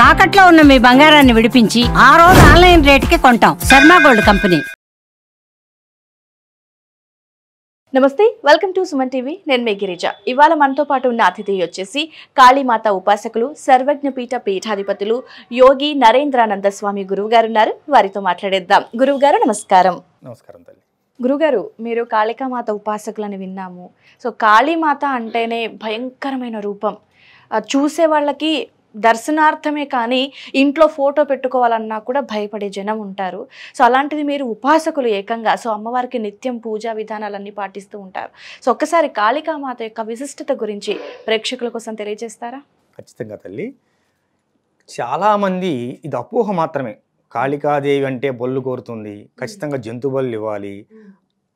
తాకట్లో ఉన్న మీ బంగారాన్ని విడిపించి ఆ రోజు ఆన్లైన్ రేటుకి కొంటాం. Sharma gold company. నమస్తే, వెల్కమ్ టు సుమన్ టీవీ. నేను మీ గిరిజ. ఇవాళ మనతో పాటు ఉన్న అతిథి వచ్చేసి కాళీమాత ఉపాసకులు, సర్వజ్ఞపీఠ పీఠాధిపతులు యోగి నరేంద్రానంద స్వామి గురువు గారు ఉన్నారు. వారితో మాట్లాడేద్దాం. గురువు గారు నమస్కారం. నమస్కారం తల్లి. గురుగారు, మీరు కాళికామాత ఉపాసకులని విన్నాము. సో కాళీమాత అంటేనే భయంకరమైన రూపం. చూసే వాళ్ళకి దర్శనార్థమే కానీ ఇంట్లో ఫోటో పెట్టుకోవాలన్నా కూడా భయపడే జనం ఉంటారు. సో అలాంటిది మీరు ఉపాసకులు ఏకంగా. సో అమ్మవారికి నిత్యం పూజా విధానాలన్నీ పాటిస్తూ ఉంటారు. సో ఒక్కసారి కాళికామాత యొక్క విశిష్టత గురించి ప్రేక్షకుల కోసం తెలియజేస్తారా? ఖచ్చితంగా తల్లి. చాలామంది ఇది అపోహ మాత్రమే. కాళికాదేవి అంటే బొల్లు కోరుతుంది, ఖచ్చితంగా జంతు బలు ఇవ్వాలి,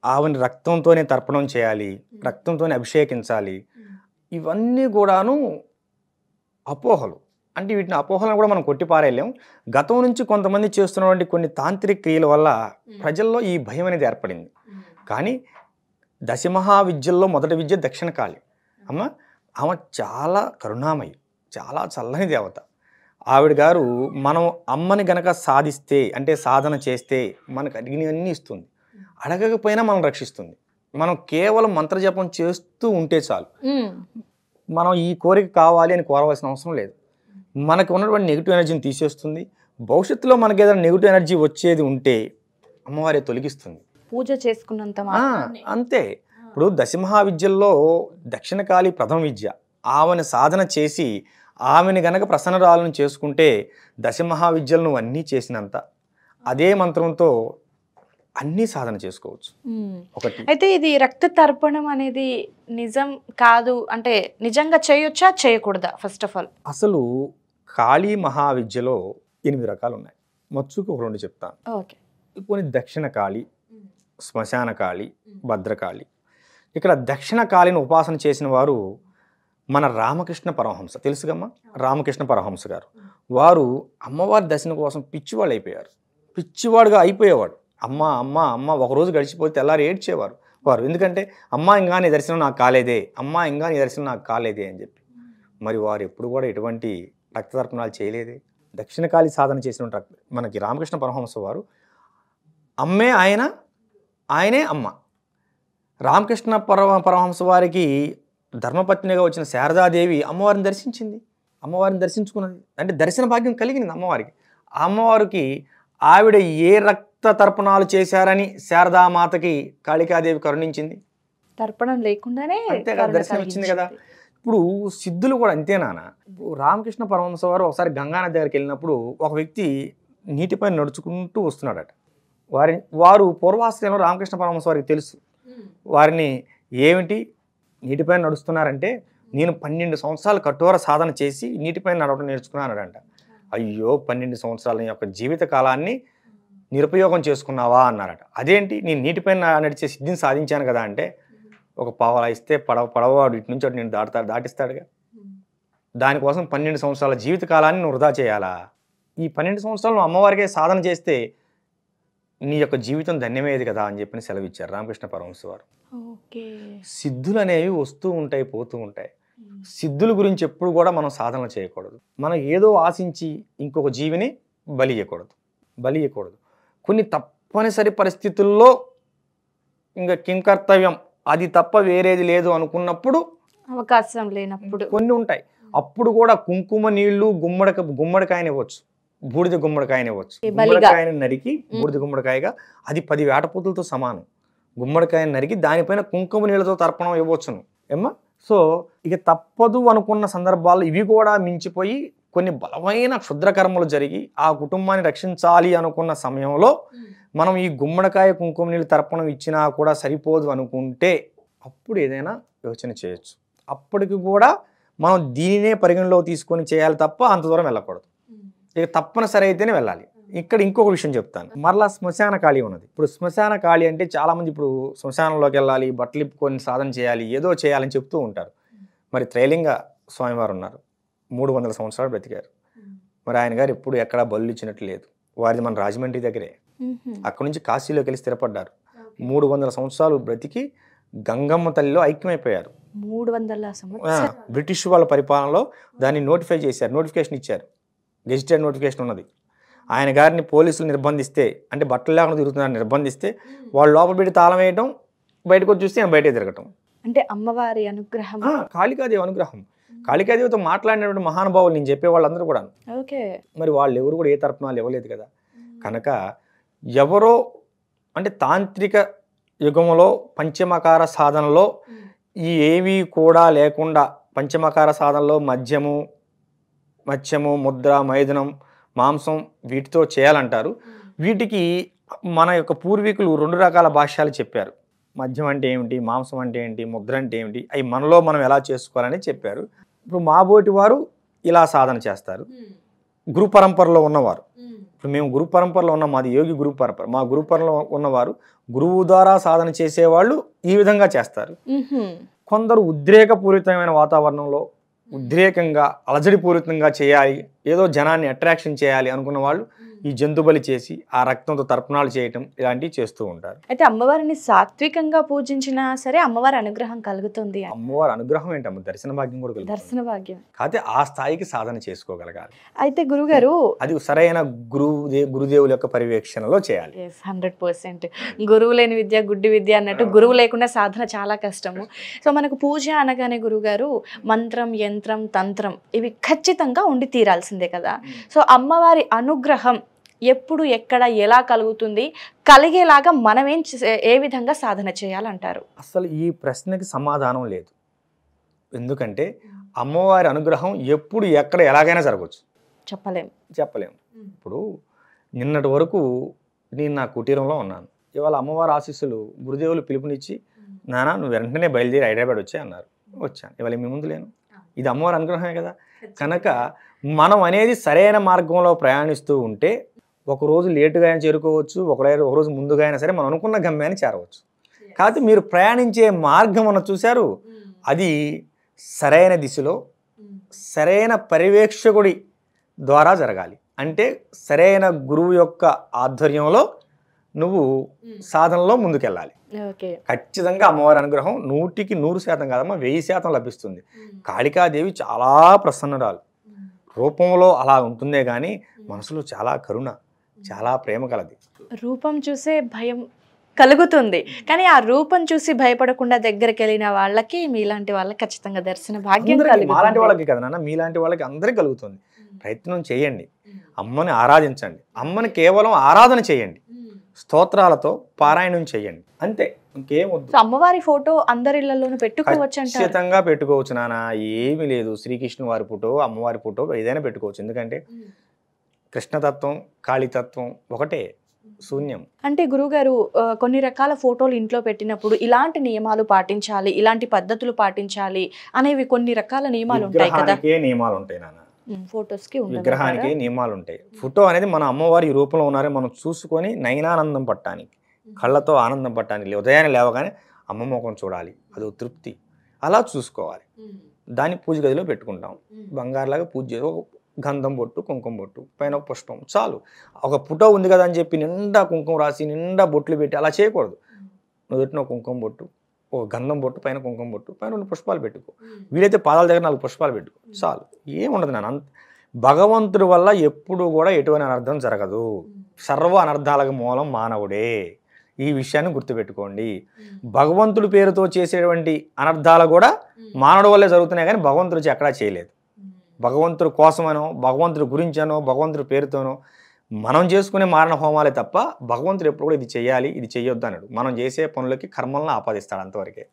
ఆవిని రక్తంతోనే తర్పణం చేయాలి, రక్తంతోనే అభిషేకించాలి. ఇవన్నీ కూడాను అపోహలు. అంటే వీటిని అపోహలను కూడా మనం కొట్టిపారేయలేం. గతం నుంచి కొంతమంది చేస్తున్నటువంటి కొన్ని తాంత్రిక క్రియల వల్ల ప్రజల్లో ఈ భయం అనేది ఏర్పడింది. కానీ దశమహావిద్యల్లో మొదటి విద్య దక్షిణకాళి అమ్మ. ఆమె చాలా కరుణామయి, చాలా చల్లని దేవత. ఆవిడ గారు మనం అమ్మని గనక సాధిస్తే, అంటే సాధన చేస్తే మనకు అడిగినవన్నీ ఇస్తుంది. అడగకపోయినా మనం రక్షిస్తుంది. మనం కేవలం మంత్రజపం చేస్తూ ఉంటే చాలు. మనం ఈ కోరిక కావాలి అని కోరవలసిన అవసరం లేదు. మనకు ఉన్నటువంటి నెగిటివ్ ఎనర్జీని తీసేస్తుంది. భవిష్యత్తులో మనకి ఏదైనా నెగిటివ్ ఎనర్జీ వచ్చేది ఉంటే అమ్మవారే తొలగిస్తుంది. పూజ చేసుకున్నంత అంతే. ఇప్పుడు దశమహావిద్యల్లో దక్షిణకాళి ప్రథమ విద్య. ఆమెను సాధన చేసి ఆమెను గనక ప్రసన్నరాలను చేసుకుంటే దశమహావిద్యలు నువ్వు అన్నీ చేసినంత అదే మంత్రంతో అన్నీ సాధన చేసుకోవచ్చు. ఒకటి అయితే ఇది రక్త తర్పణం అనేది నిజం కాదు అంటే నిజంగా చేయొచ్చా చేయకూడదా? ఫస్ట్ ఆఫ్ ఆల్ అసలు కాళీ మహావిద్యలో 8 రకాలు ఉన్నాయి. మచ్చుకు ఒక 2 చెప్తాను. ఓకే. కొన్ని దక్షిణ కాళి, శ్మశాన కాళి, భద్రకాళి. ఇక్కడ దక్షిణ కాళిని ఉపాసన చేసిన వారు మన రామకృష్ణ పరమహంస తెలుసుగమ్మా. రామకృష్ణ పరమహంస గారు వారు అమ్మవారి దర్శనం కోసం పిచ్చివాళ్ళు అయిపోయారు. పిచ్చివాడుగా అయిపోయేవాడు. అమ్మ అమ్మ అమ్మ ఒకరోజు గడిచిపోతే తెల్లారి ఏడ్చేవారు వారు. ఎందుకంటే అమ్మ ఇంకా నీ దర్శనం నాకు కాలేదే, అమ్మ ఇంకా నీ దర్శనం నాకు కాలేదే అని చెప్పి. మరి వారు ఎప్పుడు కూడా ఎటువంటి రక్తతర్పణాలు చేయలేదే. దక్షిణకాళి సాధన చేసిన మనకి రామకృష్ణ పరమహంస వారు అమ్మే ఆయన, ఆయనే అమ్మ. రామకృష్ణ పరమహంస వారికి ధర్మపత్నిగా వచ్చిన శారదాదేవి అమ్మవారిని దర్శించింది. అమ్మవారిని దర్శించుకున్నది అంటే దర్శన భాగ్యం కలిగింది అమ్మవారికి. ఆ అమ్మవారికి ఆవిడ ఏ రక్త తర్పణాలు చేశారని శారదామాతకి కాళికాదేవి కరుణించింది. తర్పణం లేకుండానే దర్శనం ఇచ్చింది కదా. ఇప్పుడు సిద్ధులు కూడా అంతేనా. ఇప్పుడు రామకృష్ణ పరమహంస వారు ఒకసారి గంగానది దగ్గరికి వెళ్ళినప్పుడు ఒక వ్యక్తి నీటిపై నడుచుకుంటూ వస్తున్నాడట. వారు పూర్వాశ్రయంలో రామకృష్ణ పరమహంస వారికి తెలుసు. వారిని ఏమిటి నీటిపై నడుస్తున్నారంటే, నేను 12 సంవత్సరాలు కఠోర సాధన చేసి నీటిపై నడవడం నేర్చుకున్నానంట. అయ్యో 12 సంవత్సరాల యొక్క జీవిత కాలాన్ని నిరుపయోగం చేసుకున్నావా అన్నారట. అదేంటి, నేను నీటిపైన నడిచే సిద్ధిని సాధించాను కదా అంటే, ఒక పావలా ఇస్తే పడవవాడు ఇటు నుంచి అటు నేను దాటిస్తాడుగా. దానికోసం 12 సంవత్సరాల జీవిత కాలాన్ని నువ్వు వృధా చేయాలా? ఈ 12 సంవత్సరాలు నువ్వు అమ్మవారికే సాధన చేస్తే నీ యొక్క జీవితం ధన్యమయ్యేది కదా అని చెప్పి సెలవిచ్చారు రామకృష్ణ పరమహంస వారు. సిద్ధులు అనేవి వస్తూ ఉంటాయి, పోతూ ఉంటాయి. సిద్ధుల గురించి ఎప్పుడు కూడా మనం సాధన చేయకూడదు. మనం ఏదో ఆశించి ఇంకొక జీవిని బలి ఇవ్వకూడదు. కొన్ని తప్పనిసరి పరిస్థితుల్లో ఇంకా కింకర్తవ్యం అది తప్ప వేరేది లేదు అనుకున్నప్పుడు, అవకాశం లేనప్పుడు కొన్ని ఉంటాయి. అప్పుడు కూడా కుంకుమ నీళ్లు గుమ్మడికాయని ఇవ్వచ్చు, బూడిద గుమ్మడికాయని ఇవ్వచ్చు. గుమ్మడికాయని నరికి బూడిద గుమ్మడికాయగా అది 10 వేటపోతులతో సమానం. గుమ్మడికాయని నరికి దానిపైన కుంకుమ నీళ్ళతో తర్పణం ఇవ్వచ్చును ఏమ్మా. సో ఇక తప్పదు అనుకున్న సందర్భాల్లో ఇవి కూడా మించిపోయి కొన్ని బలమైన క్షుద్రకర్మలు జరిగి ఆ కుటుంబాన్ని రక్షించాలి అనుకున్న సమయంలో మనం ఈ గుమ్మడికాయ కుంకుమ నీళ్ళు తర్పణం ఇచ్చినా కూడా సరిపోదు అనుకుంటే అప్పుడు ఏదైనా యోచన చేయొచ్చు. అప్పటికి కూడా మనం దీనినే పరిగణలో తీసుకొని చేయాలి తప్ప అంత దూరం వెళ్ళకూడదు. ఇక తప్పనిసరి అయితేనే వెళ్ళాలి. ఇక్కడ ఇంకొక విషయం చెప్తాను. మరలా శ్మశాన కాళి ఉన్నది. ఇప్పుడు శ్మశాన కాళి అంటే చాలామంది ఇప్పుడు శ్మశానంలోకి వెళ్ళాలి, బట్టలు ఇప్పుకొని సాధన చేయాలి, ఏదో చేయాలని చెప్తూ ఉంటారు. మరి త్రైలింగ స్వామివారు ఉన్నారు, 300 సంవత్సరాలు బ్రతికారు. మరి ఆయన గారు ఎప్పుడు ఎక్కడా బళ్ళు ఇచ్చినట్టు లేదు. వారిది మన రాజమండ్రి దగ్గరే. అక్కడ నుంచి కాశీలోకి వెళ్ళి స్థిరపడ్డారు. 300 సంవత్సరాలు బ్రతికి గంగమ్మ తల్లిలో ఐక్యమైపోయారు. 300 సంవత్సరాలు బ్రిటిష్ వాళ్ళ పరిపాలనలో దాన్ని నోటిఫికేషన్ ఇచ్చారు. గెజిటెడ్ నోటిఫికేషన్ ఉన్నది. ఆయన గారిని పోలీసులు నిర్బంధిస్తే, అంటే బట్టలు లేకుండా తిరుగుతున్నారని నిర్బంధిస్తే వాళ్ళు లోపల పెట్టి తాళం వేయటం, బయటకు వచ్చి చూస్తే ఆయన బయటే తిరగటం. అంటే అమ్మవారి అనుగ్రహం. కాళికాదేవి అనుగ్రహం. కాళికాదేవితో మాట్లాడినటువంటి మహానుభావులు నేను చెప్పే వాళ్ళందరూ కూడా. ఓకే. మరి వాళ్ళు ఎవరు కూడా ఏ తర్పణాలు ఇవ్వలేదు కదా. కనుక ఎవరో అంటే తాంత్రిక యుగంలో పంచమకార సాధనలో ఈ ఏవి కూడా లేకుండా పంచమకార సాధనలో మత్స్యము, ముద్ర, మైథునం, మాంసం వీటితో చేయాలంటారు. వీటికి మన యొక్క పూర్వీకులు 2 రకాల భాష్యాలు చెప్పారు. మద్యం అంటే ఏమిటి, మాంసం అంటే ఏంటి, ముద్ర అంటే ఏమిటి, అవి మనలో మనం ఎలా చేసుకోవాలని చెప్పారు. ఇప్పుడు మాబోటి వారు ఇలా సాధన చేస్తారు. గురు పరంపరలో ఉన్నవారు, ఇప్పుడు మేము గురు పరంపరలో ఉన్నాం, మాది యోగి గురు పరంపర. మా గురు పరంపరలో ఉన్నవారు గురువు ద్వారా సాధన చేసేవాళ్ళు ఈ విధంగా చేస్తారు. కొందరు ఉద్రేకపూరితమైన వాతావరణంలో ఉద్రేకంగా అలజడిపూరితంగా చేయాలి, ఏదో జనాన్ని అట్రాక్షన్ చేయాలి అనుకున్న వాళ్ళు ఈ జంతుబలి చేసి ఆ రక్తంతో తర్పణాలు చేయటం ఇలాంటివి చేస్తూ ఉంటారు. అయితే అమ్మవారిని సాత్వికంగా పూజించినా సరే అమ్మవారి అనుగ్రహం కలుగుతుంది. అమ్మవారి అనుగ్రహం ఏంటమ్మ, దర్శన భాగ్యం కూడా కలుగుతుంది. దర్శన భాగ్యం కాకపోతే ఆ స్థాయికి సాధన చేసుకోగలగాలి. అయితే గురుగారు అది సరైన గురుదేవుల యొక్క పర్యవేక్షణలో చేయాలి. 100%. గురువు లేని విద్య గుడ్డి విద్య అన్నట్టు గురువు లేకుండా సాధన చాలా కష్టము. సో మనకు పూజ అనగానే గురుగారు మంత్రం, యంత్రం, తంత్రం ఇవి ఖచ్చితంగా ఉండి తీరాల్సిందే కదా. సో అమ్మవారి అనుగ్రహం ఎప్పుడు, ఎక్కడ, ఎలా కలుగుతుంది, కలిగేలాగా మనం ఏ విధంగా సాధన చేయాలంటారు? అసలు ఈ ప్రశ్నకి సమాధానం లేదు. ఎందుకంటే అమ్మవారి అనుగ్రహం ఎప్పుడు, ఎక్కడ, ఎలాగైనా జరగవచ్చు, చెప్పలేము. ఇప్పుడు నిన్నటి వరకు నేను నా కుటీరంలో ఉన్నాను. ఇవాళ అమ్మవారి ఆశీస్సులు గురుదేవులు పిలుపునిచ్చి, నాన్న నువ్వు వెంటనే బయలుదేరి హైదరాబాద్ వచ్చాయి అన్నారు. వచ్చాను. ఇవాళ మీ ముందు లేను. ఇది అమ్మవారి అనుగ్రహమే కదా. కనుక మనం అనేది సరైన మార్గంలో ప్రయాణిస్తూ ఉంటే ఒకరోజు లేటుగా అయినా చేరుకోవచ్చు, ఒకరోజు ముందుగా అయినా సరే మనం అనుకున్న గమ్యాన్ని చేరవచ్చు. కాకపోతే మీరు ప్రయాణించే మార్గం అన్న చూశారు, అది సరైన దిశలో సరైన పర్యవేక్షకుడి ద్వారా జరగాలి. అంటే సరైన గురువు యొక్క ఆధ్వర్యంలో నువ్వు సాధనలో ముందుకెళ్ళాలి. ఖచ్చితంగా అమ్మవారి అనుగ్రహం 100% కాదమ్మా, 1000% లభిస్తుంది. కాళికాదేవి చాలా ప్రసన్నురాలు, రూపంలో అలా ఉంటుందే కానీ మనసులో చాలా కరుణ, చాలా ప్రేమ కలది. రూపం చూసే భయం కలుగుతుంది, కానీ ఆ రూపం చూసి భయపడకుండా దగ్గరికి వెళ్ళిన వాళ్ళకి, మీలాంటి వాళ్ళకి ఖచ్చితంగా దర్శన భాగ్యం కలుగుతుంది. మాలాంటి వాళ్ళకి కదా నాన్న, మీలాంటి వాళ్ళకి అందరికీ కలుగుతుంది. ప్రయత్నం చేయండి, అమ్మని ఆరాధించండి. అమ్మని కేవలం ఆరాధన చేయండి, స్తోత్రాలతో పారాయణం చేయండి, అంతే, ఇంకేమొద్దు. అమ్మవారి ఫోటో అందరిళ్లలోనూ పెట్టుకోవచ్చు, ఖచ్చితంగా పెట్టుకోవచ్చు నాన్న, ఏమీ లేదు. శ్రీకృష్ణ వారి ఫోటో, అమ్మవారి ఫోటో ఏదైనా పెట్టుకోవచ్చు. ఎందుకంటే కృష్ణతత్వం, కాళీతత్వం ఒకటే, శూన్యం. అంటే గురుగారు కొన్ని రకాల ఫోటోలు ఇంట్లో పెట్టినప్పుడు ఇలాంటి నియమాలు పాటించాలి, ఇలాంటి పద్ధతులు పాటించాలి అనేవి కొన్ని రకాల నియమాలు ఉంటాయి కదా. నియమాలు ఉంటాయి నాన్న, ఫోటోస్కి, విగ్రహానికి నియమాలు ఉంటాయి. ఫోటో అనేది మన అమ్మవారి ఈ రూపంలో ఉన్నారే మనం చూసుకొని నయనానందం పట్టడానికి, కళ్ళతో ఆనందం పట్టడానికి, ఉదయాన్నే లేవగానే అమ్మ ముఖం చూడాలి, అదో తృప్తి, అలా చూసుకోవాలి. దాన్ని పూజ గదిలో పెట్టుకుంటాం, బంగారులాగా పూజ చేసి గంధం బొట్టు, కుంకుమ బొట్టు, పైన పుష్పం చాలు. ఒక ఫోటో ఉంది కదా అని చెప్పి నిండా కుంకుమ రాసి నిండా బొట్లు పెట్టి అలా చేయకూడదు. నుదుటిన కుంకుమ బొట్టు, ఒక గంధం బొట్టు, పైన కుంకుమ బొట్టు, పైన 2 పుష్పాలు పెట్టుకో. వీలైతే పాదాల దగ్గర 4 పుష్పాలు పెట్టుకో, చాలు. ఏముండదు నాన్న. భగవంతుడి వల్ల ఎప్పుడు కూడా ఎటువంటి అనర్థం జరగదు. సర్వ అనర్థాలకు మూలం మానవుడే, ఈ విషయాన్ని గుర్తుపెట్టుకోండి. భగవంతుడి పేరుతో చేసేటువంటి అనర్థాలు కూడా మానవుడి వల్లే జరుగుతున్నాయి, కానీ భగవంతుడు ఎక్కడా చేయలేదు. భగవంతుడి కోసమనో, భగవంతుడి గురించనో, భగవంతుడి పేరుతోనో మనం చేసుకునే మారణ హోమాలే తప్ప భగవంతుడు ఎప్పుడు కూడా ఇది చెయ్యాలి, ఇది చెయ్యొద్దు అన్నాడు. మనం చేసే పనులకి కర్మలను ఆపాదిస్తాడు, అంతవరకే.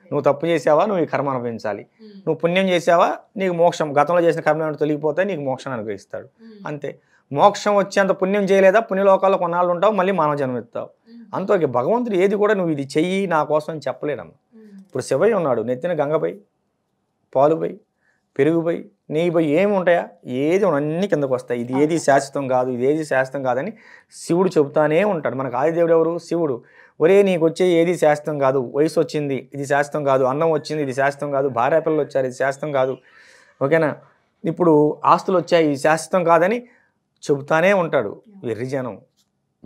నువ్వు తప్పు చేసావా, నువ్వు ఈ కర్మ అనుభవించాలి. నువ్వు పుణ్యం చేసావా, నీకు మోక్షం, గతంలో చేసిన కర్మలను తొలగిపోతే నీకు మోక్షాన్ని అనుగ్రహిస్తాడు, అంతే. మోక్షం వచ్చేంత పుణ్యం చేయలేదా, పుణ్యలోకాల్లో కొన్నాళ్ళు ఉంటావు, మళ్ళీ మానవ జన్మెత్తావు, అంతవరకే. భగవంతుడు ఏది కూడా నువ్వు ఇది చెయ్యి నా కోసం అని చెప్పలేడమ్మ. ఇప్పుడు శివయ్య ఉన్నాడు, నెత్తిన గంగపై, పాలుపై, పెరుగుపై, నెయ్యిపై ఏమి ఉంటాయా, ఏది అన్నీ కిందకు వస్తాయి. ఇది ఏది శాశ్వతం కాదు, ఇది ఏది శాశ్వతం కాదని శివుడు చెబుతానే ఉంటాడు. మనకు ఆదిదేవుడు ఎవరు? శివుడు. ఒరే నీకు వచ్చే ఏది శాశ్వతం కాదు, వయసు వచ్చింది ఇది శాశ్వతం కాదు, అన్నం వచ్చింది ఇది శాశ్వతం కాదు, భార్య పిల్లలు వచ్చారు ఇది శాశ్వతం కాదు, ఓకేనా, ఇప్పుడు ఆస్తులు వచ్చాయి ఇది శాశ్వతం కాదని చెబుతానే ఉంటాడు. వెర్రి జనం,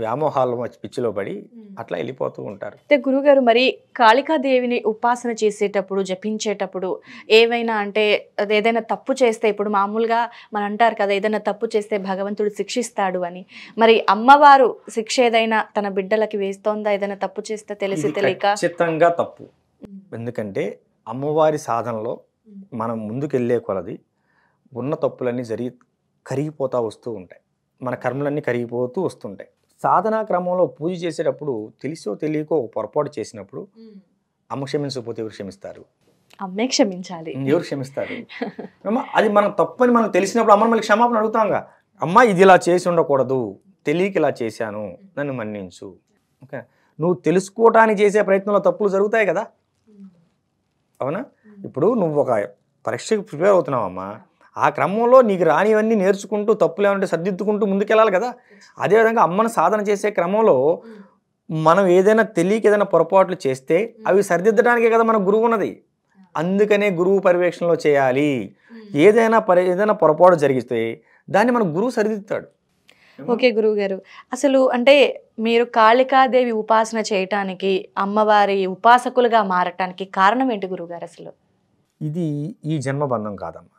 వ్యామోహాలు పిచ్చిలో పడి అట్లా వెళ్ళిపోతూ ఉంటారు. అయితే గురుగారు మరి కాళికాదేవిని ఉపాసన చేసేటప్పుడు జపించేటప్పుడు ఏవైనా అంటే ఏదైనా తప్పు చేస్తే, ఇప్పుడు మామూలుగా మనం అంటారు కదా ఏదైనా తప్పు చేస్తే భగవంతుడు శిక్షిస్తాడు అని, మరి అమ్మవారు శిక్ష ఏదైనా తన బిడ్డలకి వేస్తోందా ఏదైనా తప్పు చేస్తే తెలిసి ఇది తెలియక? ఖచ్చితంగా తప్పు. ఎందుకంటే అమ్మవారి సాధనలో మనం ముందుకెళ్ళే కొలది ఉన్న తప్పులన్నీ కరిగిపోతూ వస్తూ ఉంటాయి, మన కర్మలన్నీ కరిగిపోతూ వస్తుంటాయి. సాధనా క్రమంలో పూజ చేసేటప్పుడు తెలిసో తెలియకో ఒక పొరపాటు చేసినప్పుడు అమ్మ క్షమించకపోతే ఎవరు క్షమిస్తారు? అమ్మే క్షమించాలి. ఎవరు క్షమిస్తారు? అమ్మ అది మనం తప్పని మనకు తెలిసినప్పుడు అమ్మ మళ్ళీ క్షమాపణ అడుగుతాంగా, అమ్మ ఇది ఇలా చేసి ఉండకూడదు, తెలియక ఇలా చేశాను, నన్ను మన్నించు. ఓకే, నువ్వు తెలుసుకోవటానికి చేసే ప్రయత్నంలో తప్పులు జరుగుతాయి కదా, అవునా? ఇప్పుడు నువ్వు ఒక పరీక్షకు ప్రిపేర్ అవుతున్నావమ్మా, ఆ క్రమంలో నీకు రానివన్నీ నేర్చుకుంటూ తప్పులు ఏమంటే సర్దిద్దుకుంటూ ముందుకెళ్ళాలి కదా. అదేవిధంగా అమ్మను సాధన చేసే క్రమంలో మనం ఏదైనా తెలియక ఏదైనా పొరపాట్లు చేస్తే అవి సరిదిద్దడానికే కదా మన గురువు ఉన్నది. అందుకనే గురువు పర్యవేక్షణలో చేయాలి. ఏదైనా పొరపాటు జరిగితే దాన్ని మన గురువు సరిదిద్దుతాడు. ఓకే గురువుగారు, అసలు అంటే మీరు కాళికాదేవి ఉపాసన చేయటానికి, అమ్మవారి ఉపాసకులుగా మారటానికి కారణం ఏంటి గురువుగారు? అసలు ఇది ఈ జన్మబంధం కాదమ్మా.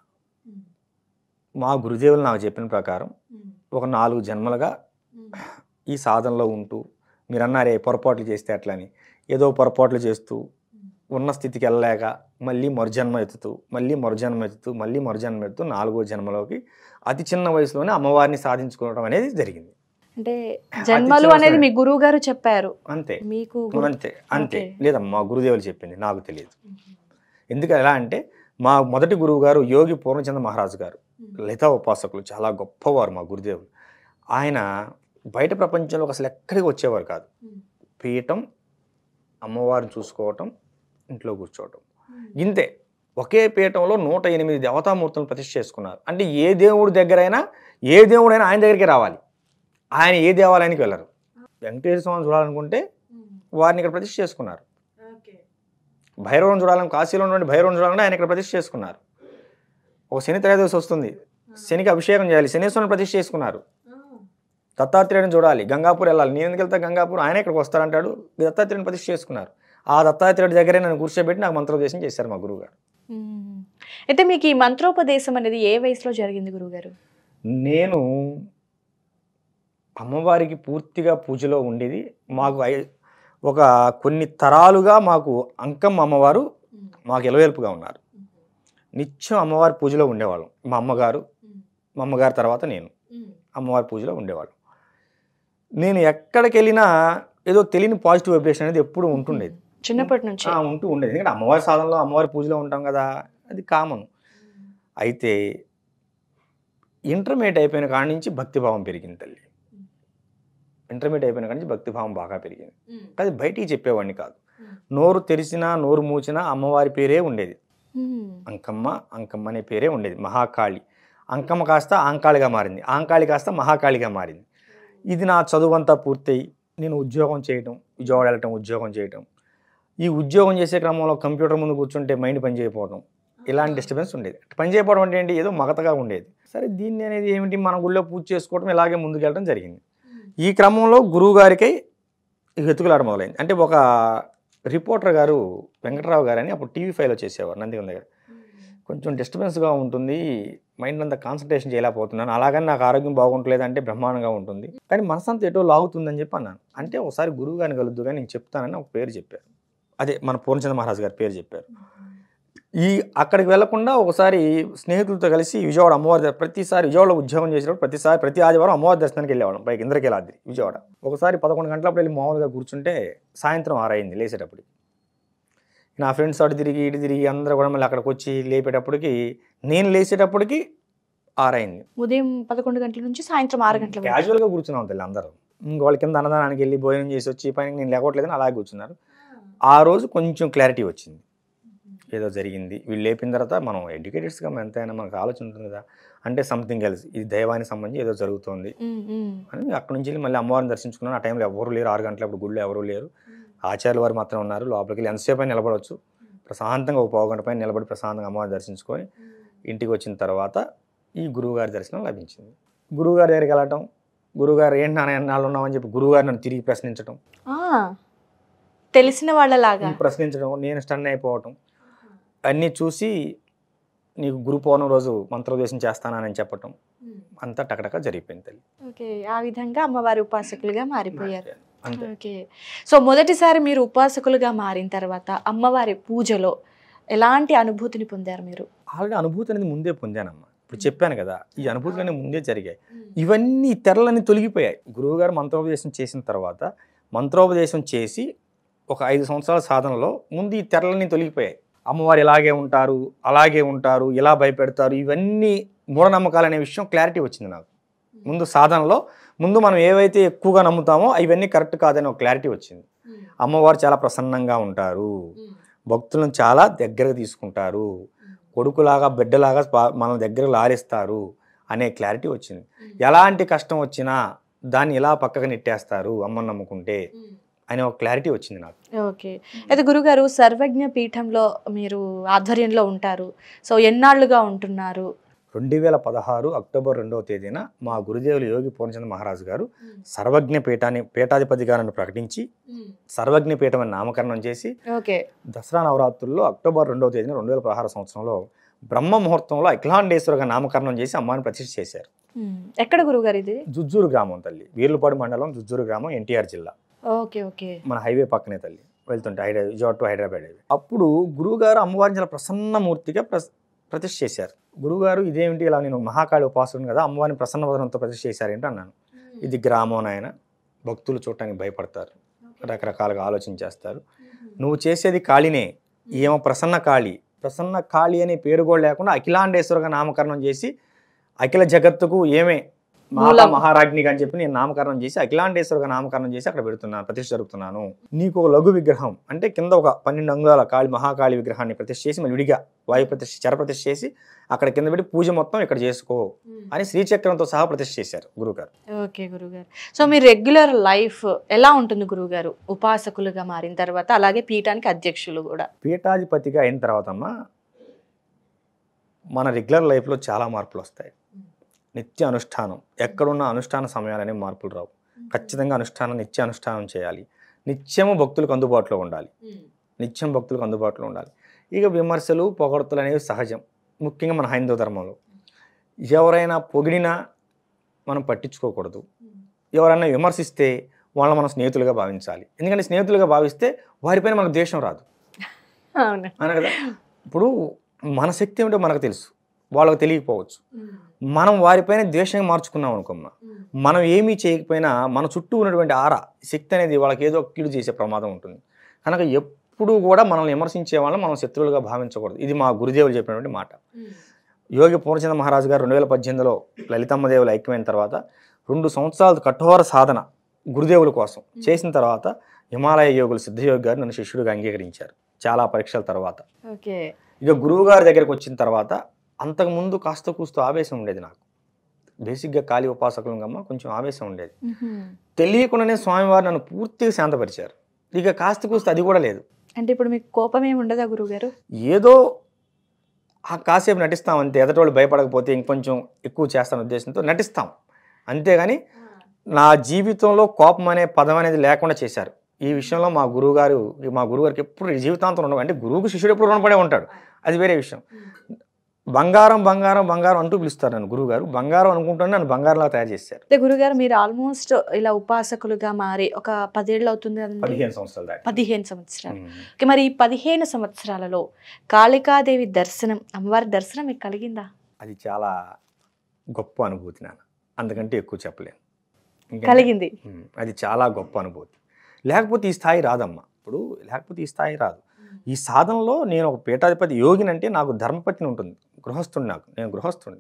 మా గురుదేవులు నాకు చెప్పిన ప్రకారం ఒక 4 జన్మలుగా ఈ సాధనలో ఉంటూ, మీరు అన్నారే పొరపాట్లు చేస్తే అట్లని, ఏదో పొరపాట్లు చేస్తూ ఉన్న స్థితికి వెళ్ళలేక మళ్ళీ మరుజన్మ ఎత్తుతూ 4వ జన్మలోకి అతి చిన్న వయసులోనే అమ్మవారిని సాధించుకోవడం అనేది జరిగింది. అంటే జన్మలు అనేది మీ గురువు గారు చెప్పారు అంతే, మీకు? అంతే లేదమ్మా, మా గురుదేవులు చెప్పింది, నాకు తెలియదు. ఎందుకు ఎలా అంటే మా మొదటి గురువు గారు యోగి పూర్ణచంద్ర మహారాజు గారు, లలితా ఉపాసకులు, చాలా గొప్పవారు మా గురుదేవులు. ఆయన బయట ప్రపంచంలోకి అసలు ఎక్కడికి వచ్చేవారు కాదు. పీఠం, అమ్మవారిని చూసుకోవటం, ఇంట్లో కూర్చోవటం, ఇంతే. ఒకే పీఠంలో 108 దేవతామూర్తులను ప్రతిష్ఠ చేసుకున్నారు. అంటే ఏ దేవుడైనా ఆయన దగ్గరికి రావాలి, ఆయన ఏ దేవాలయానికి వెళ్ళరు. వెంకటేశ్వర స్వామిని చూడాలనుకుంటే వారిని ఇక్కడ ప్రతిష్ఠ చేసుకున్నారు. భైరవుని చూడాలని, కాశీలో నుండి భైరవుని చూడాలంటే ఆయన ఇక్కడ ప్రతిష్ఠ చేసుకున్నారు. ఒక శని త్రయోదశి వస్తుంది, శనికి అభిషేకం చేయాలి, శనీశ్వరుని ప్రతిష్ఠ చేసుకున్నారు. దత్తాత్రేయుని చూడాలి, గంగాపూర్ వెళ్ళాలి, నేను ఎందుకు వెళ్తా గంగాపూర్, ఆయన ఇక్కడికి వస్తారంటాడు, దత్తాత్రేయుని ప్రతిష్ఠ చేసుకున్నారు. ఆ దత్తాత్రేయుడి దగ్గరే నన్ను కూర్చోబెట్టి నాకు మంత్రోపదేశం చేశారు మా గురువు గారు. అయితే మీకు ఈ మంత్రోపదేశం అనేది ఏ వయసులో జరిగింది గురువుగారు? నేను అమ్మవారికి పూర్తిగా పూజలో ఉండేది. మాకు ఒక కొన్ని తరాలుగా మాకు అంకమ్మ అమ్మవారు మాకు ఎలవేల్పుగా ఉన్నారు. నిత్యం అమ్మవారి పూజలో ఉండేవాళ్ళం. మా అమ్మగారు తర్వాత నేను అమ్మవారి పూజలో ఉండేవాళ్ళం. నేను ఎక్కడికి వెళ్ళినా ఏదో తెలియని పాజిటివ్ వైబ్రేషన్ అనేది ఎప్పుడు ఉంటుండేది, చిన్నప్పటి నుంచి ఉంటూ ఉండేది. ఎందుకంటే అమ్మవారి సాధనలో, అమ్మవారి పూజలో ఉంటాం కదా, అది కామన్. అయితే ఇంటర్మీడియట్ అయిపోయిన కాడి నుంచి భక్తిభావం పెరిగింది తల్లి. ఇంటర్మీడియట్ అయిపోయిన కాడి నుంచి భక్తిభావం బాగా పెరిగింది. అది బయటికి చెప్పేవాడిని కాదు. నోరు తెరిచినా నోరు మూచినా అమ్మవారి పేరే ఉండేది. అంకమ్మ అనే పేరే ఉండేది. మహాకాళి, అంకమ్మ కాస్త ఆంకాళిగా మారింది, ఆంకాళి కాస్త మహాకాళిగా మారింది. ఇది నా చదువంతా పూర్తయి నేను ఉద్యోగం చేయటం, విజయవాడ వెళ్ళటం, ఉద్యోగం చేయటం. ఈ ఉద్యోగం చేసే క్రమంలో కంప్యూటర్ ముందు కూర్చుంటే మైండ్ పని చేయకపోవడం, ఇలాంటి డిస్టర్బెన్స్ ఉండేది. పని చేయకపోవడం అంటే ఏంటి, ఏదో మగతగా ఉండేది. సరే దీన్ని అనేది ఏమిటి, మన గుళ్ళో పూజ చేసుకోవడం, ఇలాగే ముందుకెళ్ళడం జరిగింది. ఈ క్రమంలో గురువు గారికి వెతుకులాట మొదలైంది. అంటే ఒక రిపోర్టర్ గారు, వెంకటరావు గారు అని అప్పుడు TV5లో చేసేవారు నందిగం దగ్గర. కొంచెం డిస్టర్బెన్స్గా ఉంటుంది, మైండ్ అంతా కాన్సన్ట్రేషన్ చేయలేకపోతున్నాను, అలాగని నాకు ఆరోగ్యం బాగుంటలేదు అంటే బ్రహ్మాండంగా ఉంటుంది, కానీ మనసంతా ఎటో లాగుతుందని చెప్పి అన్నాను. అంటే ఒకసారి గురువు గారిని కలుద్దు కానీ నేను చెప్తానని ఒక పేరు చెప్పారు. అదే మన పూర్ణచంద్ర మహారాజు గారి పేరు చెప్పారు. అక్కడికి వెళ్లకుండా ఒకసారి స్నేహితులతో కలిసి విజయవాడ అమ్మవారి, ప్రతిసారి విజయవాడలో ఉద్యోగం చేసేటప్పుడు ప్రతి ఆదివారం అమ్మవారి దర్శనానికి వెళ్ళేవాళ్ళం. పైకి ఇంద్రకీలాద్రి విజయవాడ. ఒకసారి 11 గంటలప్పుడు వెళ్ళి మామూలుగా కూర్చుంటే సాయంత్రం 6 అయింది లేచేటప్పుడు. నా ఫ్రెండ్స్ అటు తిరిగి ఇటు తిరిగి అందరూ కూడా మళ్ళీ అక్కడికి వచ్చి లేపేటప్పటికి, నేను లేచేటప్పటికి 6 అయింది. ఉదయం 11 గంటల నుంచి సాయంత్రం 6 గంటల క్యాజువల్గా కూర్చున్నాం తల్లి అందరూ. వాళ్ళ కింద అన్నదానానికి వెళ్ళి భోజనం చేసి వచ్చి పైన నేను లేకపోవట్లేదని అలాగే కూర్చున్నారు. ఆ రోజు కొంచెం క్లారిటీ వచ్చింది, ఏదో జరిగింది. వీళ్ళు లేపిన తర్వాత మనం ఎడ్యుకేటెడ్స్గా ఎంతైనా మనకు ఆలోచన ఉంటుంది కదా, అంటే సంథింగ్ ఎల్స్, ఇది దైవానికి సంబంధించి ఏదో జరుగుతుంది అని అక్కడి నుంచి వెళ్ళి మళ్ళీ అమ్మవారిని దర్శించుకున్నాను. ఆ టైంలో ఎవరు లేరు, 6 గంటలప్పుడు గుళ్ళు ఎవరు లేరు, ఆచార్యుల వారు మాత్రం ఉన్నారు. లోపలికి వెళ్ళి ఎంతసేపు అయినా నిలబడవచ్చు, ప్రశాంతంగా ఒక పావు గంట పైన నిలబడి ప్రశాంతంగా అమ్మవారిని దర్శించుకొని ఇంటికి వచ్చిన తర్వాత ఈ గురువుగారి దర్శనం లభించింది. గురువుగారి దగ్గరికి వెళ్ళటం, గురువుగారు ఏంటి నాన్న ఎన్నాళ్ళు ఉన్నామని చెప్పి గురువుగారు నన్ను తిరిగి ప్రశ్నించడం, తెలిసిన వాళ్ళలాగా ప్రశ్నించడం, నేను స్టన్ అయిపోవటం అన్నీ చూసి నీకు గురు పౌర్ణమి రోజు మంత్రోపదేశం చేస్తానని చెప్పటం అంతా టకటక జరిగిపోయింది తల్లి. ఓకే, ఆ విధంగా అమ్మవారి ఉపాసకులుగా మారిపోయారు. అంతే. ఓకే, సో మొదటిసారి మీరు ఉపాసకులుగా మారిన తర్వాత అమ్మవారి పూజలో ఎలాంటి అనుభూతిని పొందారు మీరు? ఆల్రెడీ అనుభూతి అనేది ముందే పొందానమ్మా. ఇప్పుడు చెప్పాను కదా, ఈ అనుభూతులన్నీ ముందే జరిగాయి. ఇవన్నీ తెరలన్నీ తొలగిపోయాయి. గురువుగారు మంత్రోపదేశం చేసిన తర్వాత, మంత్రోపదేశం చేసి ఒక 5 సంవత్సరాల సాధనలో ముందు ఈ తెరలన్నీ తొలగిపోయాయి. అమ్మవారు ఇలాగే ఉంటారు, అలాగే ఉంటారు, ఇలా భయపెడతారు, ఇవన్నీ మూఢనమ్మకాలు అనే విషయం క్లారిటీ వచ్చింది నాకు. ముందు సాధనలో ముందు మనం ఏవైతే ఎక్కువగా నమ్ముతామో అవన్నీ కరెక్ట్ కాదని ఒక క్లారిటీ వచ్చింది. అమ్మవారు చాలా ప్రసన్నంగా ఉంటారు, భక్తులను చాలా దగ్గరకు తీసుకుంటారు, కొడుకులాగా బిడ్డలాగా మన దగ్గర లారిస్తారు అనే క్లారిటీ వచ్చింది. ఎలాంటి కష్టం వచ్చినా దాన్ని ఇలా పక్కకు నెట్టేస్తారు అమ్మని నమ్ముకుంటే అనే ఒక క్లారిటీ వచ్చింది నాకు. ఓకే, అయితే గురుగారు సర్వజ్ఞ పీఠంలో మీరు ఆధ్వర్యంలో ఉంటారు, సో ఎన్నాళ్ళుగా ఉంటున్నారు? 2016 అక్టోబర్ 2వ తేదీన మా గురుదేవులు యోగి పూర్ణచంద్ర మహారాజు గారు సర్వజ్ఞ పీఠాధిపతిగా నన్ను ప్రకటించి సర్వజ్ఞ పీఠం అని నామకరణం చేసి, ఓకే, దసరా నవరాత్రుల్లో అక్టోబర్ 2వ తేదీన 2016 సంవత్సరంలో బ్రహ్మ ముహూర్తంలో అఖిలాండేశ్వరగా నామకరణం చేసి అమ్మని ప్రతిష్ఠ చేశారు. ఎక్కడ గురుగారు ఇది? జుజ్జూరు గ్రామం తల్లి, వీర్లపాడు మండలం జుజ్జూరు గ్రామం, ఎన్టీఆర్ జిల్లా. ఓకే ఓకే, మన హైవే పక్కనే తల్లి, వెళ్తుంటే విజయవాడ టు హైదరాబాద్ హైవే. అప్పుడు గురువుగారు అమ్మవారిని చాలా ప్రసన్నమూర్తిగా ప్రతిష్ఠ చేశారు. గురువుగారు ఇదేమిటి ఇలా నేను మహాకాళి ఉపాసకుని కదా, అమ్మవారిని ప్రసన్నవదనంతో ప్రతిష్ఠ చేశారేంటి అన్నాను. ఇది గ్రామం నాయన, భక్తులు చూడటానికి భయపడతారు, రకరకాలుగా ఆలోచించేస్తారు, నువ్వు చేసేది కాళీనే, ఏమో ప్రసన్న కాళి. ప్రసన్న కాళి అనే పేరు కూడా లేకుండా అఖిలాండేశ్వరగా నామకరణం చేసి అఖిల జగత్తుకు ఏమే మాతా మహారాజ్ఞిగా అని చెప్పి నేను నామకరణం చేసి అఖిలాండేశ్వరగా నామకరణం చేసి అక్కడ పెడుతున్నాను, ప్రతిష్ఠ జరుగుతున్నాను. నీకు ఒక లఘు విగ్రహం అంటే కింద ఒక 12 అంగుళాల కాళి మహాకాళి విగ్రహాన్ని ప్రతిష్ఠ చేసి మళ్ళీ విడిగా వాయు ప్రతిష్ఠ చర ప్రతిష్ఠ చేసి అక్కడ కింద పెట్టి పూజ మొత్తం ఇక్కడ చేసుకో అని శ్రీచక్రంతో సహా ప్రతిష్ఠ చేశారు గురువుగారు. ఓకే గురుగారు, సో మీ రెగ్యులర్ లైఫ్ ఎలా ఉంటుంది గురువుగారు ఉపాసకులుగా మారిన తర్వాత, అలాగే పీఠానికి అధ్యక్షులు కూడా? పీఠాధిపతిగా అయిన తర్వాత అమ్మా మన రెగ్యులర్ లైఫ్లో చాలా మార్పులు వస్తాయి. నిత్య అనుష్ఠానం, ఎక్కడున్న అనుష్ఠాన సమయాలనే మార్పులు రావు. ఖచ్చితంగా నిత్య అనుష్ఠానం చేయాలి. నిత్యము భక్తులకు అందుబాటులో ఉండాలి. నిత్యం భక్తులకు అందుబాటులో ఉండాలి. ఇక విమర్శలు పొగడ్తలు అనేవి సహజం, ముఖ్యంగా మన హైందవ ధర్మంలో. ఎవరైనా పొగిడినా మనం పట్టించుకోకూడదు. ఎవరైనా విమర్శిస్తే వాళ్ళని మనం స్నేహితులుగా భావించాలి. ఎందుకంటే స్నేహితులుగా భావిస్తే వారిపైన మనకు ద్వేషం రాదు. అవును కదా. ఇప్పుడు మన శక్తి ఏమిటో మనకు తెలుసు, వాళ్ళకి తెలియకపోవచ్చు. మనం వారిపైన ద్వేషంగా మార్చుకున్నాం అనుకోమ్మా, మనం ఏమీ చేయకపోయినా మన చుట్టూ ఉన్నటువంటి శక్తి అనేది వాళ్ళకి ఏదో కీడు చేసే ప్రమాదం ఉంటుంది. కనుక ఎప్పుడూ కూడా మనల్ని విమర్శించే వాళ్ళని మనం శత్రువులుగా భావించకూడదు. ఇది మా గురుదేవులు చెప్పినటువంటి మాట. యోగి పూర్ణచంద్ర మహారాజు గారు 2018లో లలితమ్మదేవులు ఐక్యమైన తర్వాత 2 సంవత్సరాలు కఠోర సాధన గురుదేవుల కోసం చేసిన తర్వాత హిమాలయ యోగులు సిద్ధయోగి గారు నన్ను శిష్యుడిగా అంగీకరించారు చాలా పరీక్షల తర్వాత. ఇక గురువు గారి దగ్గరికి వచ్చిన తర్వాత అంతకుముందు కాస్త కూస్తో ఆవేశం ఉండేది నాకు. బేసిక్గా కాళీ ఉపాసకులంగమ్మ కొంచెం ఆవేశం ఉండేది. తెలియకుండానే స్వామివారు నన్ను పూర్తిగా శాంతపరిచారు. ఇక కాస్త కూస్త అది కూడా లేదు. అంటే ఇప్పుడు మీకు కోపం ఏమి ఉండదా గురువుగారు? ఏదో కాసేపు నటిస్తాం అంతే, ఎదటోళ్ళు భయపడకపోతే ఇంకొంచెం ఎక్కువ చేస్తాను ఉద్దేశంతో నటిస్తాం అంతేగాని నా జీవితంలో కోపం అనే పదం అనేది లేకుండా చేశారు. ఈ విషయంలో మా గురువుగారికి ఎప్పుడు జీవితాంతం ఉండవు. అంటే గురువుకు శిష్యుడు ఎప్పుడు రుణపడే ఉంటాడు, అది వేరే విషయం. బంగారం బంగారం బంగారం అంటూ పిలుస్తారు నన్ను గురువుగారు. బంగారం అనుకుంటాను, నన్ను బంగారంలా తయారు చేశారు. గురుగారు మీరు ఆల్మోస్ట్ ఇలా ఉపాసకులుగా మారి ఒక 10 ఏళ్ళు అవుతుంది కదండి? 15 సంవత్సరాలు దాటి. 15 సంవత్సరాలు. మరి ఈ 15 సంవత్సరాలలో కాళికాదేవి దర్శనం, అమ్మవారి దర్శనం మీకు కలిగిందా? అది చాలా గొప్ప అనుభూతి నాన్న, అందుకంటే ఎక్కువ చెప్పలేను. కలిగింది. అది చాలా గొప్ప అనుభూతి. లేకపోతే ఈ స్థాయి రాదమ్మా. ఇప్పుడు లేకపోతే ఈ స్థాయి రాదు. ఈ సాధనలో నేను ఒక పీఠాధిపతి యోగిని అంటే నాకు ధర్మపత్ని ఉంటుంది, గృహస్థుని, నేను గృహస్థుని.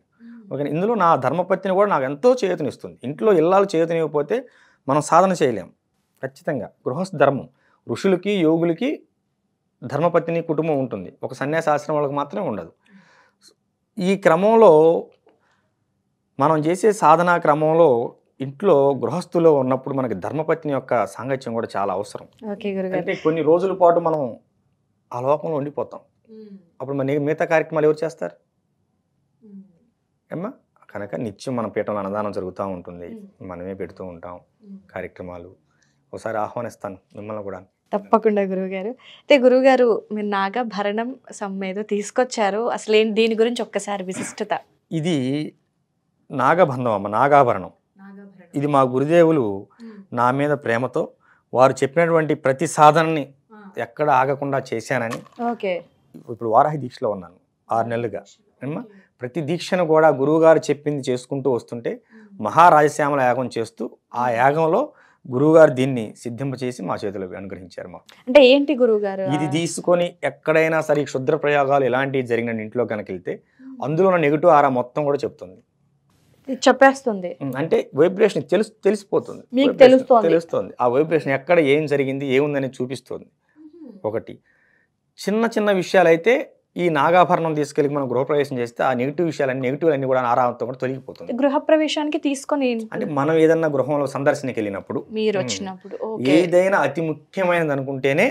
ఓకే, ఇందులో నా ధర్మపత్ని కూడా నాకు ఎంతో చేయూతనిస్తుంది. ఇంట్లో ఇల్లాలు చేయూతనివ్వకపోతే మనం సాధన చేయలేం. ఖచ్చితంగా గృహస్థ ధర్మం, ఋషులకి యోగులకి ధర్మపత్ని కుటుంబం ఉంటుంది, ఒక సన్యాసాశ్రమం వాళ్ళకి మాత్రమే ఉండదు. ఈ క్రమంలో మనం చేసే సాధనా క్రమంలో ఇంట్లో గృహస్థులో ఉన్నప్పుడు మనకి ధర్మపత్ని యొక్క సాంగత్యం కూడా చాలా అవసరం. అంటే కొన్ని రోజుల పాటు మనం ఆ లోకంలో ఉండిపోతాం. అప్పుడు మన మిగతా కార్యక్రమాలు ఎవరు చేస్తారు అమ్మా? కనుక నిత్యం మన పీఠంలో అన్నదానం జరుగుతూ ఉంటుంది, మనమే పెడుతూ ఉంటాం కార్యక్రమాలు. ఒకసారి ఆహ్వానిస్తాను మిమ్మల్ని కూడా. తప్పకుండా గురువుగారు. అయితే గురువుగారు మీరు నాగభరణం ఏదో తీసుకొచ్చారు, అసలు ఏంటి దీని గురించి ఒక్కసారి విశిష్టత? ఇది నాగబంధం అమ్మ, నాగాభరణం. ఇది మా గురుదేవులు నా మీద ప్రేమతో వారు చెప్పినటువంటి ప్రతి సాధనని ఎక్కడ ఆగకుండా చేశానని. ఓకే. ఇప్పుడు వారాహి దీక్షలో ఉన్నాను 6 నెలలుగా. ప్రతి దీక్షను కూడా గురువుగారు చెప్పింది చేసుకుంటూ వస్తుంటే మహారాజశ్యామల యాగం చేస్తూ ఆ యాగంలో గురువుగారు దీన్ని సిద్ధింపచేసి మా చేతులకు అనుగ్రహించారు. మాకు అంటే ఏంటి గురువుగారు ఇది తీసుకొని ఎక్కడైనా సరే క్షుద్ర ప్రయోగాలు ఇలాంటివి జరిగిన ఇంట్లో కనుక వెళ్తే అందులో ఉన్న నెగిటివ్ ఆరా మొత్తం కూడా చెప్తుంది, చెప్పేస్తుంది. అంటే వైబ్రేషన్ తెలిసిపోతుంది, మీకు తెలుస్తుంది. ఆ వైబ్రేషన్ ఎక్కడ ఏం జరిగింది ఏముందని చూపిస్తుంది. ఒకటి చిన్న చిన్న విషయాలు అయితే ఈ నాగాభరణం తీసుకెళ్ళి మనం గృహప్రవేశం చేస్తే ఆ నెగిటివ్ అన్ని కూడా ఆరామంతో కూడా తొలగిపోతుంది. గృహప్రవేశానికి తీసుకొని అంటే మనం ఏదన్నా గృహంలో సందర్శనకి వెళ్ళినప్పుడు మీరు వచ్చినప్పుడు ఏదైనా అతి ముఖ్యమైనది అనుకుంటేనే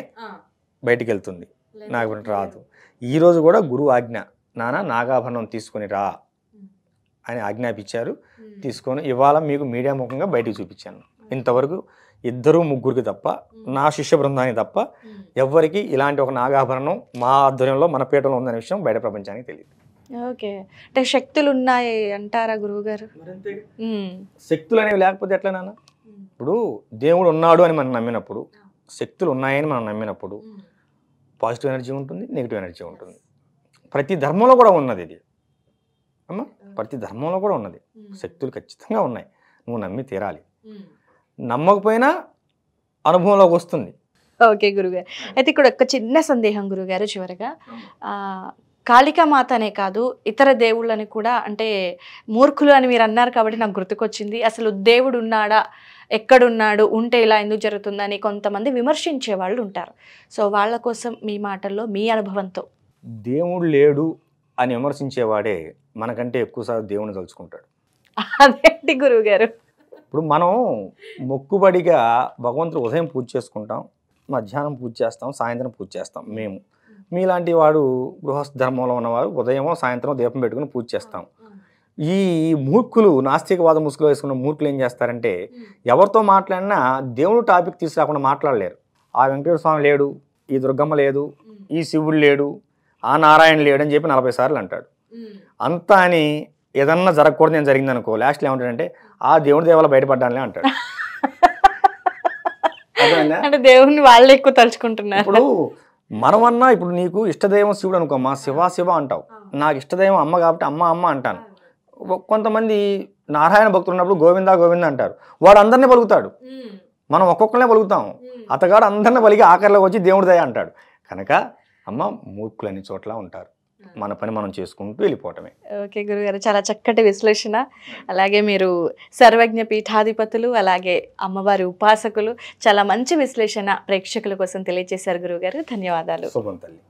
బయటికి వెళ్తుంది, నాగభరణం రాదు. ఈ రోజు కూడా గురువు ఆజ్ఞ, నాన్న నాగాభరణం తీసుకొని రా అని ఆజ్ఞాపించారు. తీసుకొని ఇవాళ మీకు మీడియా ముఖంగా బయటికి చూపించాను. ఇంతవరకు 2-3 తప్ప, నా శిష్య బృందానికి తప్ప ఎవ్వరికి ఇలాంటి ఒక నాగాభరణం మా ఆధ్వర్యంలో మన పీఠంలో ఉందనే విషయం బయట ప్రపంచానికి తెలియదు. ఓకే. అంటే శక్తులు ఉన్నాయి అంటారా గురువుగారు? శక్తులు అనేవి లేకపోతే ఎట్లా నాన్న? ఇప్పుడు దేవుడు ఉన్నాడు అని మనం నమ్మినప్పుడు, శక్తులు ఉన్నాయని మనం నమ్మినప్పుడు పాజిటివ్ ఎనర్జీ ఉంటుంది, నెగిటివ్ ఎనర్జీ ఉంటుంది. ప్రతి ధర్మంలో కూడా ఉన్నది ఇది అమ్మ, ప్రతి ధర్మంలో కూడా ఉన్నది. శక్తులు ఖచ్చితంగా ఉన్నాయి, నువ్వు నమ్మి తీరాలి. నమ్మకపోయినా అనుభవంలోకి వస్తుంది. ఓకే గురుగారు. అయితే ఇక్కడ ఒక చిన్న సందేహం గురుగారు చివరిగా, కాళికామాత అనే కాదు ఇతర దేవుళ్ళని కూడా, అంటే మూర్ఖులు అని మీరు అన్నారు కాబట్టి నాకు గుర్తుకొచ్చింది, అసలు దేవుడు ఉన్నాడా, ఎక్కడున్నాడు, ఉంటే ఇలా ఎందుకు జరుగుతుందని కొంతమంది విమర్శించే వాళ్ళు ఉంటారు. సో వాళ్ళ కోసం మీ మాటల్లో మీ అనుభవంతో. దేవుడు లేడు అని విమర్శించేవాడే మనకంటే ఎక్కువసార్లు దేవుని తలుచుకుంటాడు. అదేంటి గురువుగారు? ఇప్పుడు మనం మొక్కుబడిగా భగవంతుడు ఉదయం పూజ చేసుకుంటాం, మధ్యాహ్నం పూజ చేస్తాం, సాయంత్రం పూజ చేస్తాం. మేము మీలాంటి వాడు గృహస్థ ధర్మంలో ఉన్నవారు ఉదయమో సాయంత్రం దీపం పెట్టుకుని పూజ చేస్తాం. ఈ మూర్ఖులు, నాస్తికవాద ముసుగులో వేసుకున్న మూర్ఖులు ఏం చేస్తారంటే ఎవరితో మాట్లాడినా దేవుడు టాపిక్ తీసుకురాకుండా మాట్లాడలేరు. ఆ వెంకటేశ్వర స్వామి లేడు, ఈ దుర్గమ్మ లేదు, ఈ శివుడు లేడు, ఆ నారాయణ లేడు అని చెప్పి 40 సార్లు అంటాడు. అంతా అని ఏదన్నా జరగకూడదు నేను జరిగింది అనుకో, లాస్ట్లో ఏమంటాడంటే ఆ దేవుడి దేవాల బయటపడ్డానులే అంటాడు. అంటే దేవుడిని వాళ్ళు ఎక్కువ తలుచుకుంటున్నారు. ఇప్పుడు మనమన్నా, ఇప్పుడు నీకు ఇష్టదైవం శివుడు అనుకోమ్మా, శివ అంటావు. నాకు ఇష్టదైవం అమ్మ కాబట్టి అమ్మ అంటాను. కొంతమంది నారాయణ భక్తులు ఉన్నప్పుడు గోవింద అంటారు, వాడు అందరినీ పలుకుతాడు, మనం ఒక్కొక్కరినే పలుకుతాం. అతగాడు అందరిని పలికి ఆఖరిలో వచ్చి దేవుడి దయ అంటాడు. కనుక అమ్మ మూర్ఖులు అన్ని చోట్ల ఉంటారు, మన పని మనం చేసుకుంటూ వెళ్ళిపోవటమే. ఓకే గురుగారు, చాలా చక్కటి విశ్లేషణ. అలాగే మీరు సర్వజ్ఞ పీఠాధిపతులు, అలాగే అమ్మవారి ఉపాసకులు, చాలా మంచి విశ్లేషణ ప్రేక్షకుల కోసం తెలియజేశారు గురువుగారు. ధన్యవాదాలు. శుభం తల్లి.